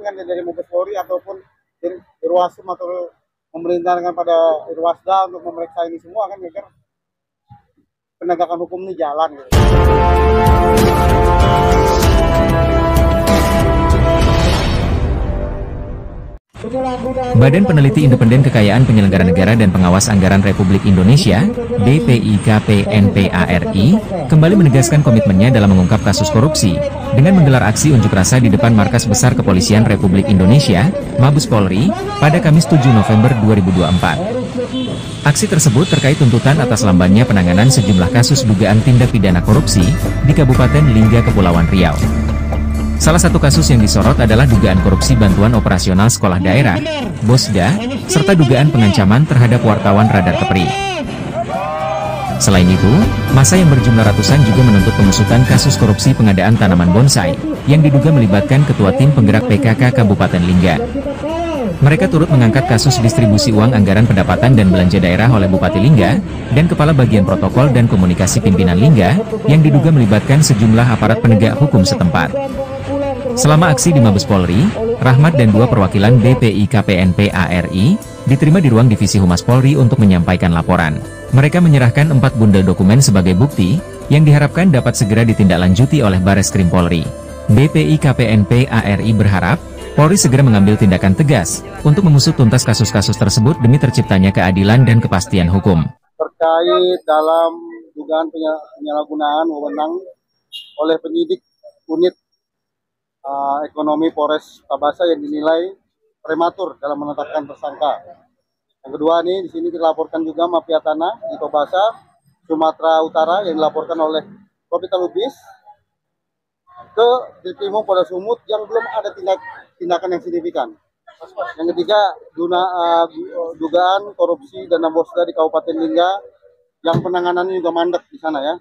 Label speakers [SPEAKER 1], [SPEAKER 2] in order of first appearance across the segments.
[SPEAKER 1] kan dari Mabes Polri ataupun Irwasum atau memerintahkan pada Irwasda untuk memeriksa ini semua kan agar penegakan hukum ini jalan gitu.
[SPEAKER 2] Badan Peneliti Independen Kekayaan Penyelenggara Negara dan Pengawas Anggaran Republik Indonesia (BPIKPNPARI) kembali menegaskan komitmennya dalam mengungkap kasus korupsi dengan menggelar aksi unjuk rasa di depan Markas Besar Kepolisian Republik Indonesia (Mabes Polri) pada Kamis 7 November 2024. Aksi tersebut terkait tuntutan atas lambannya penanganan sejumlah kasus dugaan tindak pidana korupsi di Kabupaten Lingga, Kepulauan Riau. Salah satu kasus yang disorot adalah dugaan korupsi bantuan operasional sekolah daerah, BOSDA, serta dugaan pengancaman terhadap wartawan Radar Kepri. Selain itu, massa yang berjumlah ratusan juga menuntut pengusutan kasus korupsi pengadaan tanaman bonsai, yang diduga melibatkan Ketua Tim Penggerak PKK Kabupaten Lingga. Mereka turut mengangkat kasus distribusi uang anggaran pendapatan dan belanja daerah oleh Bupati Lingga, dan Kepala Bagian Protokol dan Komunikasi Pimpinan Lingga, yang diduga melibatkan sejumlah aparat penegak hukum setempat. Selama aksi di Mabes Polri, Rahmat dan dua perwakilan BPIKPNPARI diterima di ruang Divisi Humas Polri untuk menyampaikan laporan. Mereka menyerahkan 4 bundel dokumen sebagai bukti, yang diharapkan dapat segera ditindaklanjuti oleh Bareskrim Polri. BPIKPNPARI berharap, Polri segera mengambil tindakan tegas, untuk mengusut tuntas kasus-kasus tersebut demi terciptanya keadilan dan kepastian hukum.
[SPEAKER 1] Terkait dalam dugaan penyalahgunaan wewenang oleh penyidik unit ekonomi Polres Tabasa yang dinilai prematur dalam menetapkan tersangka. Yang kedua nih, di sini dilaporkan juga mafia tanah di Tabasa, Sumatera Utara yang dilaporkan oleh Kopita Lubis ke Ditrimo Polda Sumut yang belum ada tindakan yang signifikan. Yang ketiga, dugaan korupsi dana BOSDA di Kabupaten Lingga yang penanganannya juga mandek di sana ya.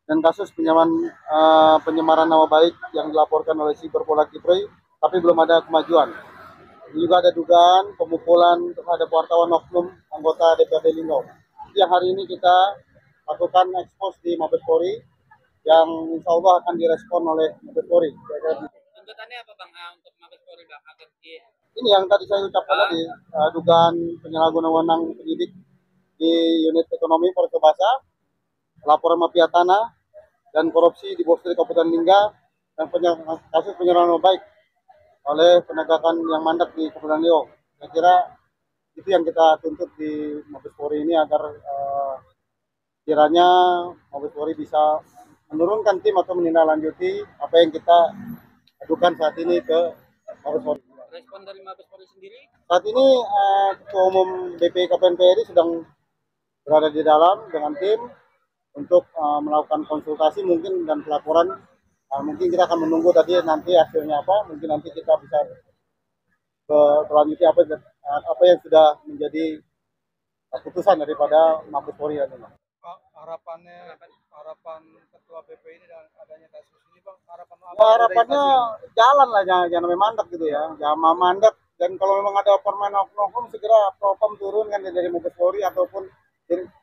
[SPEAKER 1] Dan kasus penyemaran nama baik yang dilaporkan oleh Siberpola Kipri, tapi belum ada kemajuan. Juga ada dugaan pemukulan terhadap wartawan oknum anggota DPRD Lingga. Yang hari ini kita lakukan ekspos di Mabes Polri, yang insya Allah akan direspon oleh Mabes Polri.
[SPEAKER 3] Tuntutannya apa Bang untuk Mabes Polri Bang?
[SPEAKER 1] Ini yang tadi saya ucapkan tadi, dugaan penyalahgunaan wewenang penyidik di unit ekonomi Polres Tabasa, laporan mafia tanah dan korupsi di BOSDA Kabupaten Lingga, dan kasus penyerahan nama baik oleh penegakan yang mandek di Kabupaten Riau. Saya kira itu yang kita tuntut di Mabes Polri ini agar kiranya Mabes Polri bisa menurunkan tim atau menindaklanjuti apa yang kita adukan saat ini ke Mabes Polri.
[SPEAKER 3] Respon dari Mabes Polri sendiri?
[SPEAKER 1] Saat ini Ketua Umum BPIKPNPARI sedang berada di dalam dengan tim untuk melakukan konsultasi mungkin dan pelaporan. Mungkin kita akan menunggu tadi nanti hasilnya apa, mungkin nanti kita bisa berlanjuti apa yang sudah menjadi keputusan daripada Mabes Polri.
[SPEAKER 4] Harapan Ketua BP ini dan adanya kasus ini Bang,
[SPEAKER 1] harapannya jalan lah, jangan sampai mandek gitu ya, jangan mandek. Dan kalau memang ada permainan oknum segera propam turun kan dari Mabes Polri ataupun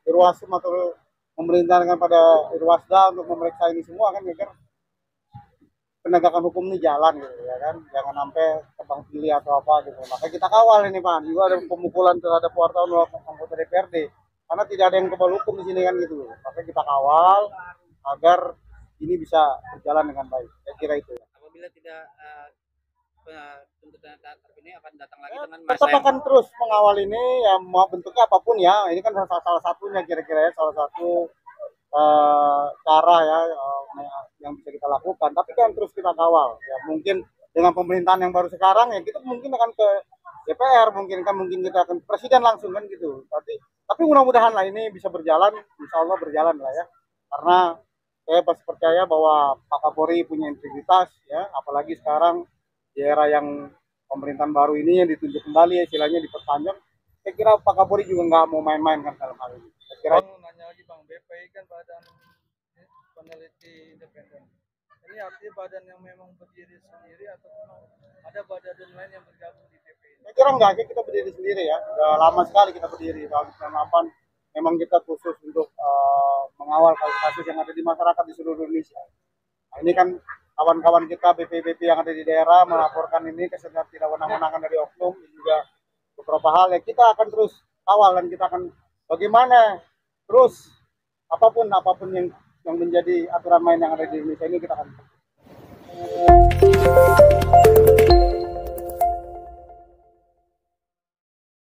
[SPEAKER 1] Irwasum atau memerintahkan pada Irwasda untuk memeriksa ini semua kan agar penegakan hukum ini jalan gitu ya kan, jangan sampai tebang pilih atau apa gitu. Makanya kita kawal ini Pak, juga ada pemukulan terhadap wartawan anggota DPRD karena tidak ada yang kebal hukum di sini kan gitu. Makanya kita kawal agar ini bisa berjalan dengan baik. Saya kira itu ya.
[SPEAKER 3] Apabila tidak tuntutan ini akan datang lagi dengan masa
[SPEAKER 1] tetap akan terus mengawal ini ya, mau bentuknya apapun ya. Ini kan salah satunya kira-kira ya, salah satu cara ya yang bisa kita lakukan. Tapi kan terus kita kawal ya. Mungkin dengan pemerintahan yang baru sekarang ya kita mungkin akan ke DPR, mungkin kita akan presiden langsung kan gitu. Tapi mudah-mudahan lah ini bisa berjalan, insya Allah berjalan lah ya. Karena saya pasti percaya bahwa Pak Kapolri punya integritas ya, apalagi sekarang di era yang pemerintahan baru ini yang ditunjuk kembali, istilahnya diperpanjang. Saya kira Pak Kapolri juga nggak mau main-main kan dalam hal ini. Saya kira.
[SPEAKER 4] Nanya lagi Bang, BPI kan badan peneliti independen. Ini artinya badan yang memang berdiri sendiri atau ada badan lain yang bergabung di BPI?
[SPEAKER 1] Saya kira enggak sih, kita berdiri sendiri ya. Sudah lama sekali kita berdiri. Tahun 98 memang kita khusus untuk mengawal kasus-kasus yang ada di masyarakat di seluruh Indonesia. Nah, ini kan kawan-kawan kita BP-BP yang ada di daerah melaporkan ini tidak wenang-wenangan dari oknum, juga beberapa hal yang kita akan terus kawal dan kita akan bagaimana terus apapun yang menjadi aturan main yang ada di Indonesia ini kita akan